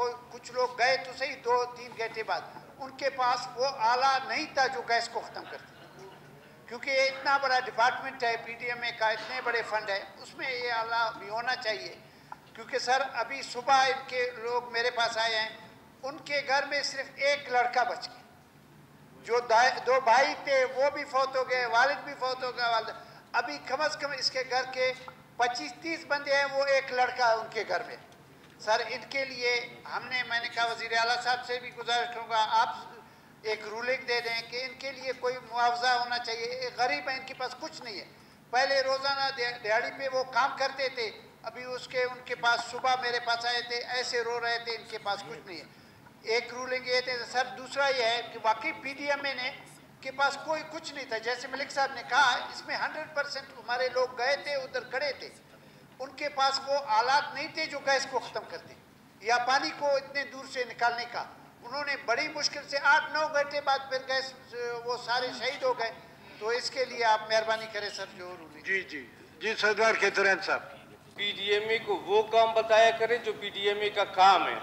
وہ کچھ لوگ گئے تو صحیح 2-3 گھنٹے بعد، ان کے پاس وہ آلہ نہیں تھا جو گیس کو ختم کرتے، کیونکہ یہ اتنا بڑا ڈپارٹمنٹ ہے پی ڈی ایم اے کا، اتنے بڑے فنڈ ہے، اس میں یہ آلہ بھی ہونا چاہیے. کیونکہ سر ابھی صبح ان کے لوگ میرے پاس آئے ہیں، ان کے گھر میں صرف ایک لڑکا بچ گیا، جو 2 بھائی تھے وہ بھی فوت ہو گئے، والد بھی فوت ہو گیا، والد ابھی کم از کم اس کے گھر کے 25-30 بندے ہیں، وہ ایک لڑکا ان کے گھر میں. سر ان کے لیے میں نے کہا وزیر اعلیٰ صاحب سے بھی گزارش کروں گا، آپ ایک رولنگ دے دیں کہ ان کے لیے کوئی معاوضہ ہونا چاہیے. ایک غریب ہے، ان کے پاس کچھ نہیں ہے، پہلے روزانہ دیہڑی پہ وہ کام کرتے تھے، ابھی ان کے پاس صبح میرے پاس آئے تھے، ایسے رو رہے تھے، ان کے پاس کچھ نہیں ہے. ایک رولنگ یہ تھے سر. دوسرا یہ ہے کہ واقعی پی ڈی ایم اے نے کے پاس کوئی کچھ نہیں تھا، جیسے ملک صاحب نے کہا اس میں 100% ہمارے لوگ گئے تھے، ادھر کھڑے تھے، ان کے پاس وہ آلات نہیں تھے جو گیس کو ختم کرتے یا پانی کو اتنے دور سے نکالنے کا. انہوں نے بڑی مشکل سے 8-9 گھنٹے بعد پھر گیس وہ سارے شہید ہو گئے. تو اس کے لیے آپ مہربانی کریں سر جو رولنگ. جی سردار کھیترین صاحب. پی ڈی ایم اے کو وہ کام بتایا کرے جو پی ڈی ایم اے کا کام ہے.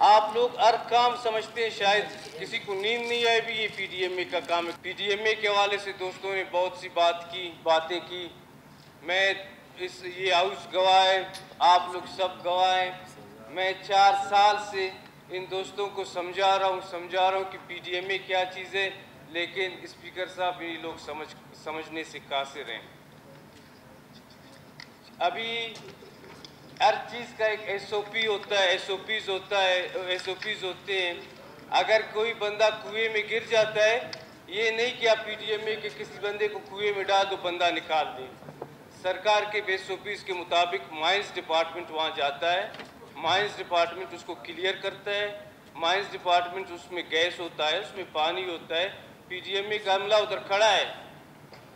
آپ لوگ ہر کام سمجھتے ہیں، شاید کسی کو نیند نہیں آئے بھی یہ پی ڈی ایم اے کا کام ہے. پی ڈی ایم اے کے حوالے سے دوستوں نے بہت سی باتیں کی. میں یہ ہاؤس گواہ ہے، آپ لوگ سب گواہ ہیں. میں 4 سال سے ان دوستوں کو سمجھا رہا ہوں کہ پی ڈی ایم اے کیا چیز ہے، لیکن اسپیکر صاحب یہ لوگ سمجھنے سے قاصر ہیں. ابھی ہر چیز کا ایک ایس او پی ہوتا ہے، ایس او پیز ہوتے ہیں. اگر کوئی بندہ کنویں میں گر جاتا ہے، یہ نہیں کہ آپ پی ڈی ایم اے کے کسی بندے کو کنویں میں ڈال دو بندہ نکال دیں. سرکار کے ایس او پیز کے مطابق مائنس ڈپارٹمنٹ وہاں جاتا ہے، مائنس ڈپارٹمنٹ اس کو کلیئر کرتا ہے. مائنس ڈپارٹمنٹ اس میں گیس ہوتا ہے، اس میں پانی ہوتا ہے. پی ڈی ایم اے کا عملہ ادھر کھڑا ہے.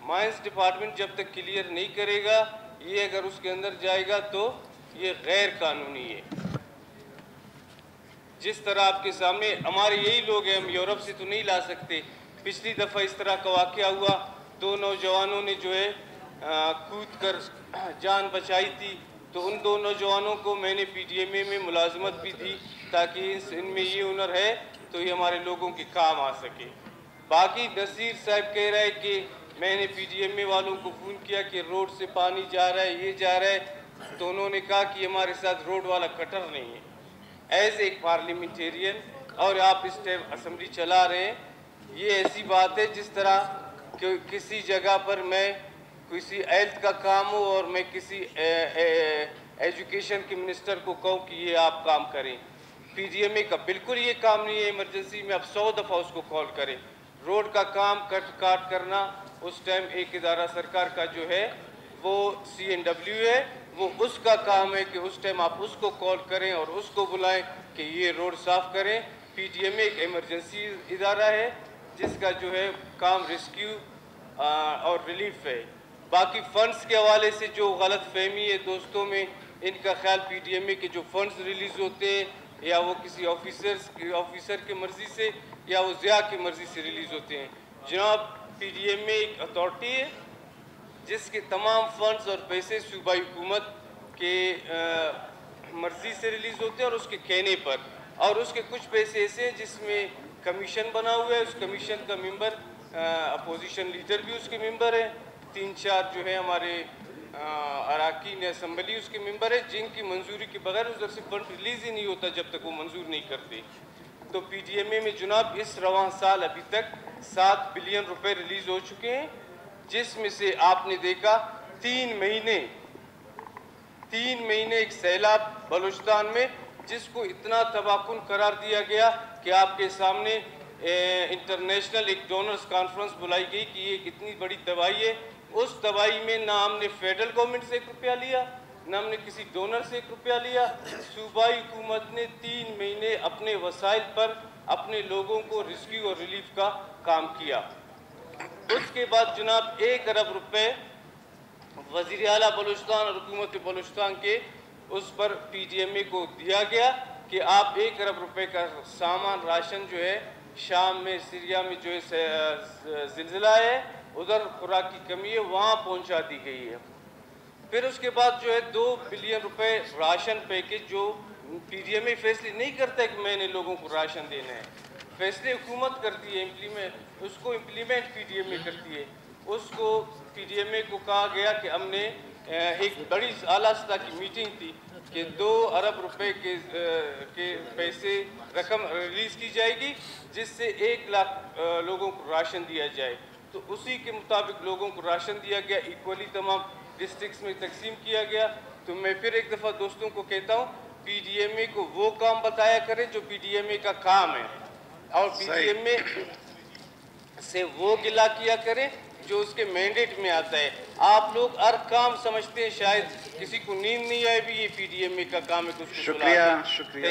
مائنس ڈپارٹمنٹ جب تک کلیئر نہیں کرے گا، یہ اگر اس کے اندر جائے گا تو یہ غیر قانونی ہے. جس طرح آپ کے سامنے ہمارے یہی لوگ ہیں، ہم یورپ سے تو نہیں لا سکتے. پچھلی دفعہ اس طرح کا واقعہ ہوا، 2 نوجوانوں نے جو ہے کود کر جان بچائی تھی. تو ان 2 نوجوانوں کو میں نے پی ڈی ایم اے میں ملازمت بھی دی تاکہ ان میں یہ ہنر ہے تو یہ ہمارے لوگوں کے کام آ سکے. باقی نصیر صاحب کہہ رہا ہے کہ میں نے پی ڈی ایم اے والوں کو فون کیا کہ روڈ سے پانی جا رہا ہے، یہ جا رہا ہے، تو انہوں نے کہا کہ ہمارے ساتھ روڈ والا کٹر نہیں ہے. ایز ایک پارلیمنٹیرین اور آپ اس ٹائم اسمبلی چلا رہے ہیں، یہ ایسی بات ہے جس طرح کہ کسی جگہ پر میں کسی ہیلتھ کا کام ہو اور میں کسی ایجوکیشن کے منسٹر کو کہوں کہ یہ آپ کام کریں. پی ڈی ایم اے کا بالکل یہ کام نہیں ہے. ایمرجنسی میں آپ 100 دفعہ اس کو کال کریں. روڈ کا کام کاٹ کرنا اس ٹائم ایک ادارہ سرکار کا جو ہے وہ سی این ڈبلیو ہے، وہ اس کا کام ہے کہ اس ٹائم آپ اس کو کال کریں اور اس کو بلائیں کہ یہ روڈ صاف کریں. پی ڈی ایم اے ایک ایمرجنسی ادارہ ہے جس کا جو ہے کام ریسکیو اور ریلیف ہے. باقی فنڈز کے حوالے سے جو غلط فہمی ہے دوستوں میں، ان کا خیال پی ڈی ایم اے کے جو فنڈز ریلیز ہوتے ہیں یا وہ کسی آفیسر کی مرضی سے یا وہ ضیاء کی مرضی سے ریلیز ہوتے ہیں. جناب، پی ڈی ایم اے ایک اتھارٹی ہے جس کے تمام فنڈز اور پیسے صوبائی حکومت کے مرضی سے ریلیز ہوتے ہیں اور اس کے کہنے پر، اور اس کے کچھ پیسے ایسے ہیں جس میں کمیشن بنا ہوا ہے. اس کمیشن کا ممبر اپوزیشن لیڈر بھی اس کے ممبر ہیں. 3-4 جو ہیں ہمارے اراکین اسمبلی اس کے ممبر ہیں، جن کی منظوری کے بغیر ادھر سے فنڈ ریلیز ہی نہیں ہوتا جب تک وہ منظور نہیں کرتے. تو پی ڈی ایم اے میں جناب اس رواں سال ابھی تک 7 بلین روپے ریلیز ہو چکے ہیں، جس میں سے آپ نے دیکھا 3 مہینے ایک سیلاب بلوچستان میں جس کو اتنا تباہ کن قرار دیا گیا کہ آپ کے سامنے انٹرنیشنل ایک ڈونرز کانفرنس بلائی گئی کہ یہ کتنی بڑی تباہی ہے. اس تباہی میں نہ ہم نے فیڈرل گورنمنٹ سے 1 روپیہ لیا، نہ ہم نے کسی ڈونر سے 1 روپیہ لیا. صوبائی حکومت نے 3 مہینے اپنے وسائل پر اپنے لوگوں کو ریسکیو اور ریلیف کا کام کیا. اس کے بعد جناب 1 ارب روپے وزیر اعلیٰ بلوچستان اور حکومت بلوچستان کے اس پر پی ڈی ایم اے کو دیا گیا کہ آپ 1 ارب روپے کا سامان راشن جو ہے شام میں سیریا میں جو ہے زلزلہ ہے ادھر خوراک کی کمی ہے وہاں پہنچا دی گئی ہے. پھر اس کے بعد جو ہے 2 بلین روپے راشن پیکیج جو پی ڈی ایم اے فیصلے نہیں کرتا ہے کہ میں نے لوگوں کو راشن دینا ہے، فیصلے حکومت کرتی ہے، اس کو امپلیمنٹ پی ڈی ایم اے کرتی ہے. اس کو پی ڈی ایم اے کو کہا گیا کہ ہم نے ایک بڑی اعلیٰ سطح کی میٹنگ تھی کہ 2 ارب روپے کے پیسے رقم ریلیز کی جائے گی جس سے 1 لاکھ لوگوں کو راشن دیا جائے. تو اسی کے مطابق لوگوں کو راشن دیا گیا، ایکولی تمام ڈسٹرکٹس میں تقسیم کیا گیا. تو میں پھر ایک دفعہ دوستوں کو کہتا ہوں پی ڈی ایم اے کو وہ کام بتایا کرے جو پی ڈی ایم اے کا کام ہے، اور پی ڈی ایم اے سے وہ گلا کیا کرے جو اس کے مینڈیٹ میں آتا ہے. آپ لوگ ہر کام سمجھتے ہیں، شاید کسی کو نیند نہیں آئے بھی یہ پی ڈی ایم اے کا کام ہے. شکریہ.